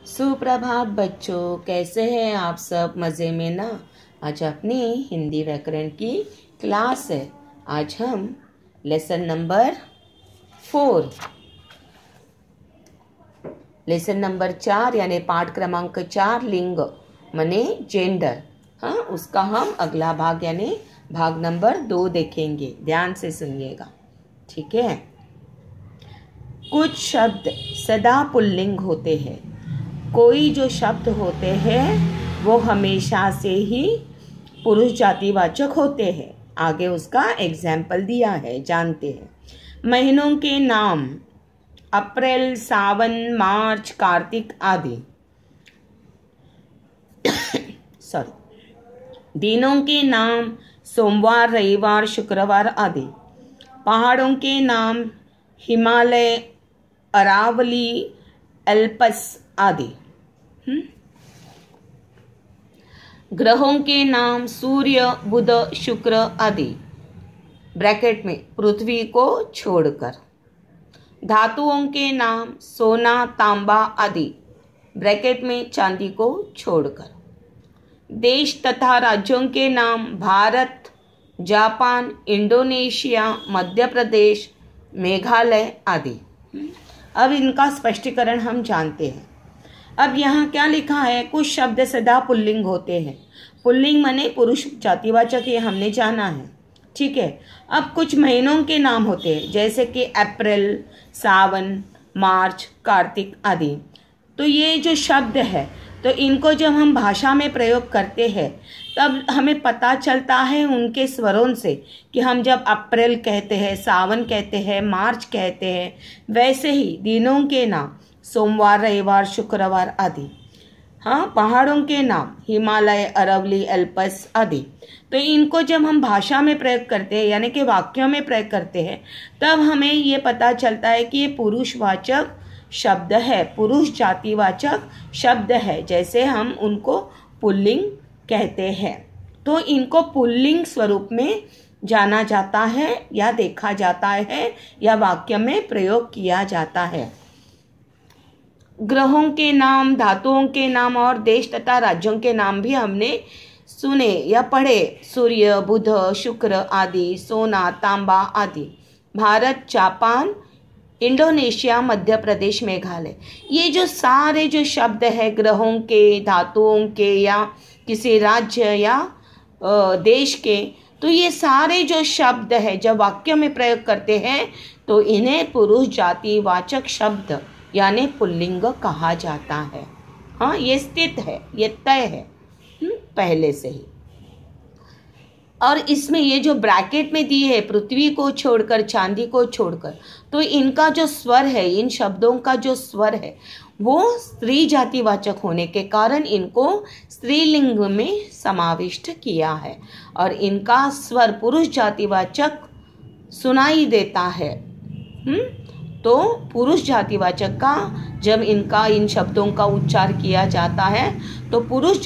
सुप्रभात बच्चों, कैसे हैं आप सब? मज़े में ना। आज अपनी हिंदी व्याकरण की क्लास है। आज हम लेसन नंबर 4 यानी पाठ क्रमांक 4 लिंग मने जेंडर, उसका हम अगला भाग यानी भाग नंबर 2 देखेंगे। ध्यान से सुनिएगा, ठीक है। कुछ शब्द सदा पुल्लिंग होते हैं। कोई जो शब्द होते हैं वो हमेशा से ही पुरुष जातिवाचक होते हैं। आगे उसका एग्जाम्पल दिया है, जानते हैं। महीनों के नाम अप्रैल, सावन, मार्च, कार्तिक आदि। दिनों के नाम सोमवार, रविवार, शुक्रवार आदि। पहाड़ों के नाम हिमालय, अरावली, एल्पस आदि। ग्रहों के नाम सूर्य, बुध, शुक्र आदि, ब्रैकेट में पृथ्वी को छोड़कर। धातुओं के नाम सोना, तांबा आदि, ब्रैकेट में चांदी को छोड़कर। देश तथा राज्यों के नाम भारत, जापान, इंडोनेशिया, मध्य प्रदेश, मेघालय आदि। अब इनका स्पष्टीकरण हम जानते हैं। अब यहाँ क्या लिखा है? कुछ शब्द सदा पुल्लिंग होते हैं। पुल्लिंग माने पुरुष जातिवाचक, ये हमने जाना है, ठीक है। अब कुछ महीनों के नाम होते हैं, जैसे कि अप्रैल, सावन, मार्च, कार्तिक आदि। तो ये जो शब्द है, तो इनको जब हम भाषा में प्रयोग करते हैं तब हमें पता चलता है उनके स्वरों से कि हम जब अप्रैल कहते हैं, सावन कहते हैं, मार्च कहते हैं, वैसे ही दिनों के नाम सोमवार, रविवार, शुक्रवार आदि। पहाड़ों के नाम हिमालय, अरावली, एल्पस आदि। तो इनको जब हम भाषा में प्रयोग करते हैं यानी कि वाक्यों में प्रयोग करते हैं तब हमें ये पता चलता है कि ये पुरुषवाचक शब्द है, पुरुष जातिवाचक शब्द है। जैसे हम उनको पुल्लिंग कहते हैं, तो इनको पुल्लिंग स्वरूप में जाना जाता है या देखा जाता है या वाक्य में प्रयोग किया जाता है। ग्रहों के नाम, धातुओं के नाम और देश तथा राज्यों के नाम भी हमने सुने या पढ़े। सूर्य, बुध, शुक्र आदि, सोना, तांबा आदि। Bharat, Japan, Indonesia, Madhya Pradesh, Meghalaya. ये जो सारे जो शब्द है ग्रहों के, धातुओं के या किसी राज्य या देश के, तो ये सारे जो शब्द है जब वाक्य में प्रयोग करते हैं तो इन्हें पुरुष जातिवाचक शब्द यानी पुल्लिंग कहा जाता है। ये स्थित है, ये तय है पहले से ही। और इसमें ये जो ब्रैकेट में दी है पृथ्वी को छोड़कर, चांदी को छोड़कर, तो इनका जो स्वर है, इन शब्दों का जो स्वर है वो स्त्री जातिवाचक होने के कारण इनको स्त्रीलिंग में समाविष्ट किया है और इनका स्वर पुरुष जातिवाचक सुनाई देता है। तो पुरुष जातिवाचक का जब इन शब्दों का उच्चार किया जाता है तो पुरुष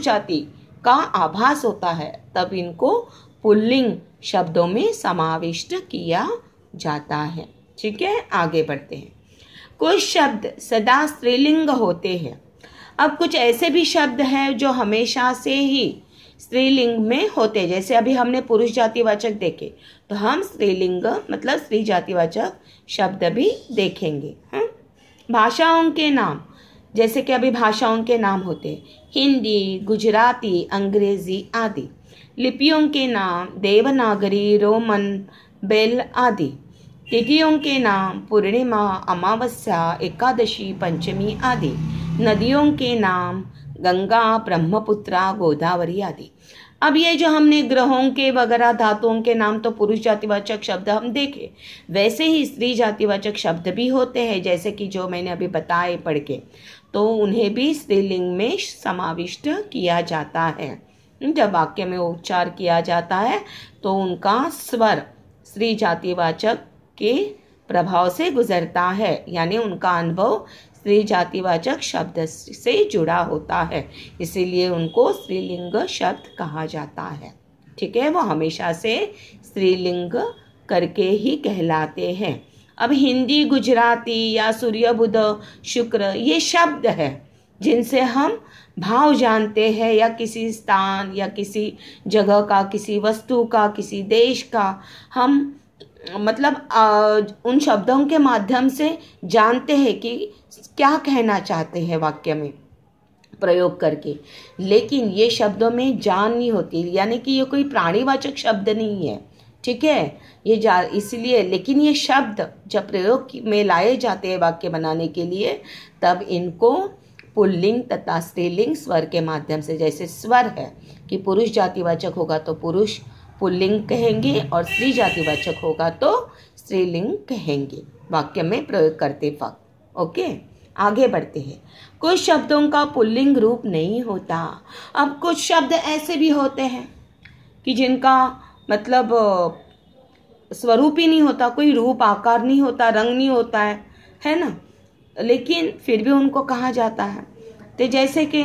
जाति का आभास होता है, तब इनको पुल्लिंग शब्दों में समाविष्ट किया जाता है, ठीक है। आगे बढ़ते हैं। कुछ शब्द सदा स्त्रीलिंग होते हैं। अब कुछ ऐसे भी शब्द हैं जो हमेशा से ही स्त्रीलिंग में होते हैं। जैसे अभी हमने पुरुष जातिवाचक देखे, तो हम स्त्रीलिंग मतलब स्त्री जातिवाचक शब्द भी देखेंगे। भाषाओं के नाम, जैसे कि अभी भाषाओं के नाम होते हैं हिंदी, गुजराती, अंग्रेजी आदि। लिपियों के नाम देवनागरी, रोमन, बेल आदि। तिथियों के नाम पूर्णिमा, अमावस्या, एकादशी, पंचमी आदि। नदियों के नाम गंगा, ब्रह्मपुत्रा, गोदावरी आदि। अब ये जो हमने ग्रहों के वगैरह धातुओं के नाम तो पुरुष जातिवाचक शब्द हम देखे, वैसे ही स्त्री जातिवाचक शब्द भी होते हैं, जैसे कि जो मैंने अभी बताए पढ़ के, तो उन्हें भी स्त्रीलिंग में समाविष्ट किया जाता है। जब वाक्य में उच्चार किया जाता है तो उनका स्वर स्त्री जातिवाचक के प्रभाव से गुजरता है, यानी उनका अनुभव स्त्री जातिवाचक शब्द से जुड़ा होता है, इसीलिए उनको स्त्रीलिंग शब्द कहा जाता है, ठीक है। वो हमेशा से स्त्रीलिंग करके ही कहलाते हैं। अब हिंदी, गुजराती या सूर्य, बुध, शुक्र ये शब्द है जिनसे हम भाव जानते हैं, या किसी स्थान या किसी जगह का, किसी वस्तु का, किसी देश का हम मतलब उन शब्दों के माध्यम से जानते हैं कि क्या कहना चाहते हैं वाक्य में प्रयोग करके। लेकिन ये शब्दों में जान नहीं होती, यानी कि ये कोई प्राणीवाचक शब्द नहीं है, ठीक है, ये इसलिए। लेकिन ये शब्द जब प्रयोग में लाए जाते हैं वाक्य बनाने के लिए, तब इनको पुल्लिंग तथा स्त्रीलिंग स्वर के माध्यम से, जैसे स्वर है कि पुरुष जातिवाचक होगा तो पुरुष पुल्लिंग कहेंगे और स्त्री जातिवाचक होगा तो स्त्रीलिंग कहेंगे वाक्य में प्रयोग करते वक्त। ओके, आगे बढ़ते हैं। कुछ शब्दों का पुल्लिंग रूप नहीं होता। अब कुछ शब्द ऐसे भी होते हैं कि जिनका मतलब स्वरूप ही नहीं होता, कोई रूप आकार नहीं होता, रंग नहीं होता है ना, लेकिन फिर भी उनको कहा जाता है। तो जैसे कि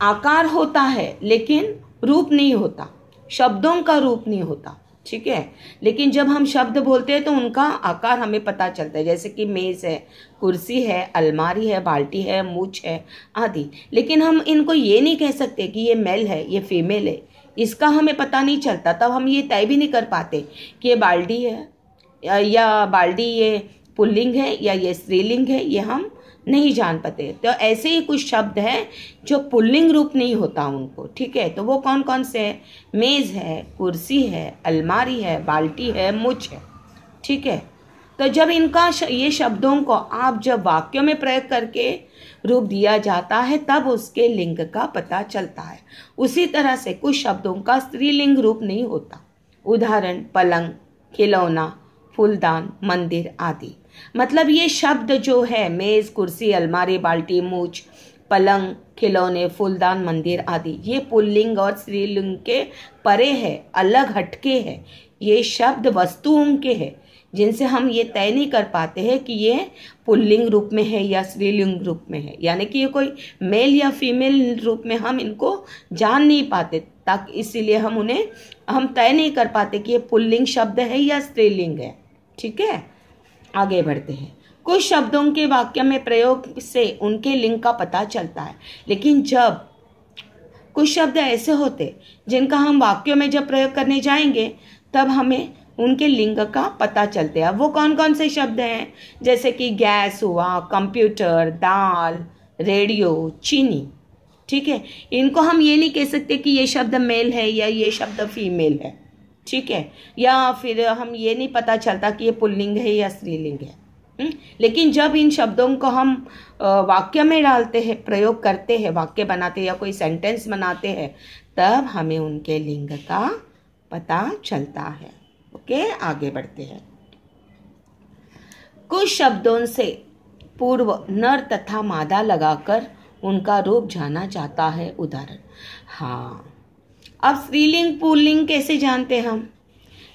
आकार होता है लेकिन रूप नहीं होता, शब्दों का रूप नहीं होता, ठीक है, लेकिन जब हम शब्द बोलते हैं तो उनका आकार हमें पता चलता है, जैसे कि मेज़ है, कुर्सी है, अलमारी है, बाल्टी है, मूछ है आदि। लेकिन हम इनको ये नहीं कह सकते कि ये मेल है, ये फीमेल है, इसका हमें पता नहीं चलता। तब हम ये तय भी नहीं कर पाते कि ये बाल्टी है या बाल्टी ये पुल्लिंग है या ये स्त्रीलिंग है, ये हम नहीं जान पाते। तो ऐसे ही कुछ शब्द हैं जो पुल्लिंग रूप नहीं होता उनको, ठीक है। तो वो कौन कौन से हैं? मेज़ है, कुर्सी है, अलमारी है, बाल्टी है, मूछ है, ठीक है। तो जब इनका ये शब्दों को आप जब वाक्यों में प्रयोग करके रूप दिया जाता है तब उसके लिंग का पता चलता है। उसी तरह से कुछ शब्दों का स्त्रीलिंग रूप नहीं होता। उदाहरण पलंग, खिलौना, फूलदान, मंदिर आदि। मतलब ये शब्द जो है मेज, कुर्सी, अलमारी, बाल्टी, मूछ, पलंग, खिलौने, फूलदान, मंदिर आदि, ये पुल्लिंग और स्त्रीलिंग के परे है, अलग हटके है। ये शब्द वस्तुओं के हैं जिनसे हम ये तय नहीं कर पाते हैं कि ये पुल्लिंग रूप में है या स्त्रीलिंग रूप में है, यानी कि ये कोई मेल या फीमेल रूप में हम इनको जान नहीं पाते, ताकि इसीलिए हम तय नहीं कर पाते कि ये पुल्लिंग शब्द है या स्त्रीलिंग है, ठीक है। आगे बढ़ते हैं। कुछ शब्दों के वाक्य में प्रयोग से उनके लिंग का पता चलता है, लेकिन जब कुछ शब्द ऐसे होते जिनका हम वाक्यों में जब प्रयोग करने जाएंगे तब हमें उनके लिंग का पता चलते हैं। वो कौन कौन से शब्द हैं? जैसे कि गैस हुआ, कंप्यूटर, दाल, रेडियो, चीनी, ठीक है। इनको हम ये नहीं कह सकते कि ये शब्द मेल है या ये शब्द फीमेल है, ठीक है, या फिर हम ये नहीं पता चलता कि ये पुल्लिंग है या स्त्रीलिंग है। लेकिन जब इन शब्दों को हम वाक्य में डालते हैं, प्रयोग करते हैं, वाक्य बनाते हैं या कोई सेंटेंस बनाते हैं, तब हमें उनके लिंग का पता चलता है। ओके, आगे बढ़ते हैं। कुछ शब्दों से पूर्व नर तथा मादा लगाकर उनका रूप जाना जाता है। उदाहरण, हाँ, अब स्त्रीलिंग पुल्लिंग कैसे जानते हम?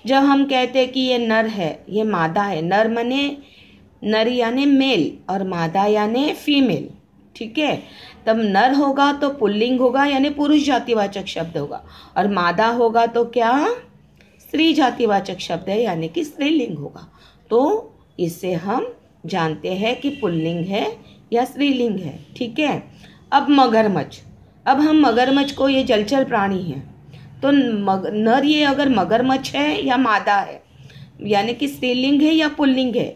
जब हम कहते हैं कि ये नर है, ये मादा है। नर मने नर यानी मेल और मादा यानी फीमेल, ठीक है। तब नर होगा तो पुल्लिंग होगा यानी पुरुष जातिवाचक शब्द होगा, और मादा होगा तो क्या? स्त्री जातिवाचक शब्द है यानी कि स्त्रीलिंग होगा। तो इससे हम जानते हैं कि पुल्लिंग है या स्त्रीलिंग है, ठीक है। अब मगरमच्छ, अब हम मगरमच्छ को, ये जलचर प्राणी है, तो नर ये अगर मगरमच्छ है या मादा है यानी कि स्त्रीलिंग है या पुल्लिंग है,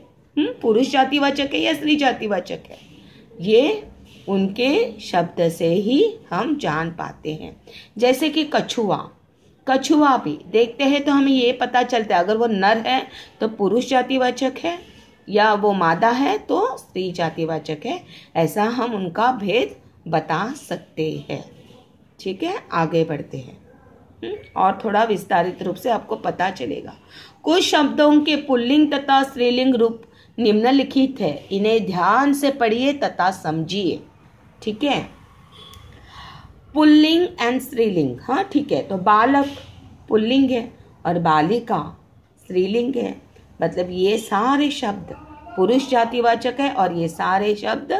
पुरुष जातिवाचक है या स्त्री जातिवाचक है, ये उनके शब्द से ही हम जान पाते हैं। जैसे कि कछुआ, कछुआ भी देखते हैं तो हमें ये पता चलता है अगर वो नर है तो पुरुष जातिवाचक है या वो मादा है तो स्त्री जातिवाचक है। ऐसा हम उनका भेद बता सकते हैं, ठीक है। आगे बढ़ते हैं और थोड़ा विस्तारित रूप से आपको पता चलेगा। कुछ शब्दों के पुल्लिंग तथा स्त्रीलिंग रूप निम्नलिखित है, इन्हें ध्यान से पढ़िए तथा समझिए, ठीक है। पुल्लिंग एंड स्त्रीलिंग, हाँ ठीक है। तो बालक पुल्लिंग है और बालिका स्त्रीलिंग है, मतलब ये सारे शब्द पुरुष जातिवाचक है और ये सारे शब्द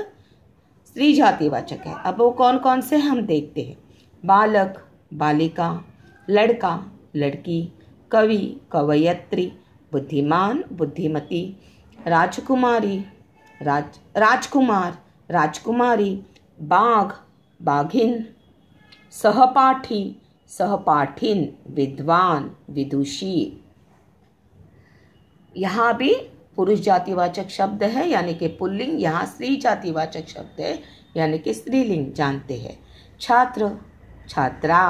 स्त्री जातिवाचक है। अब वो कौन कौन से हम देखते हैं। बालक, बालिका, लड़का, लड़की, कवि, कवयित्री, बुद्धिमान, बुद्धिमती, राजकुमारी, राजकुमार, राजकुमारी, बाघ, बाघिन, सहपाठी, सहपाठिन, विद्वान, विदुषी। यहाँ भी पुरुष जातिवाचक शब्द है यानी कि पुल्लिंग, यहाँ स्त्री जातिवाचक शब्द है यानी कि स्त्रीलिंग। जानते हैं। छात्र, छात्रा,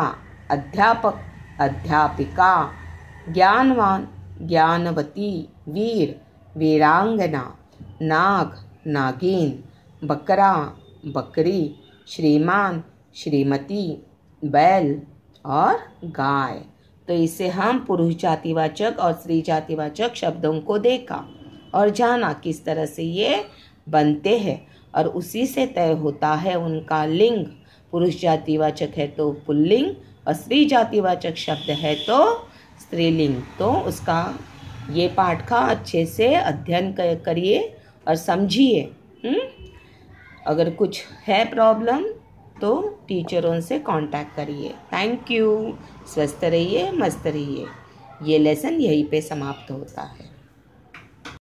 अध्यापक, अध्यापिका, ज्ञानवान, ज्ञानवती, वीर, वीरांगना, नाग, नागिन, बकरा, बकरी, श्रीमान, श्रीमती, बैल और गाय। तो इसे हम पुरुष जातिवाचक और स्त्री जातिवाचक शब्दों को देखा और जाना किस तरह से ये बनते हैं और उसी से तय होता है उनका लिंग। पुरुष जातिवाचक है तो पुल्लिंग और स्त्री जातिवाचक शब्द है तो स्त्रीलिंग। तो उसका ये पाठ का अच्छे से अध्ययन करिए और समझिए। अगर कुछ है प्रॉब्लम तो टीचरों से कांटेक्ट करिए। Thank you. स्वस्थ रहिए, मस्त रहिए। ये लेसन यहीं पे समाप्त होता है।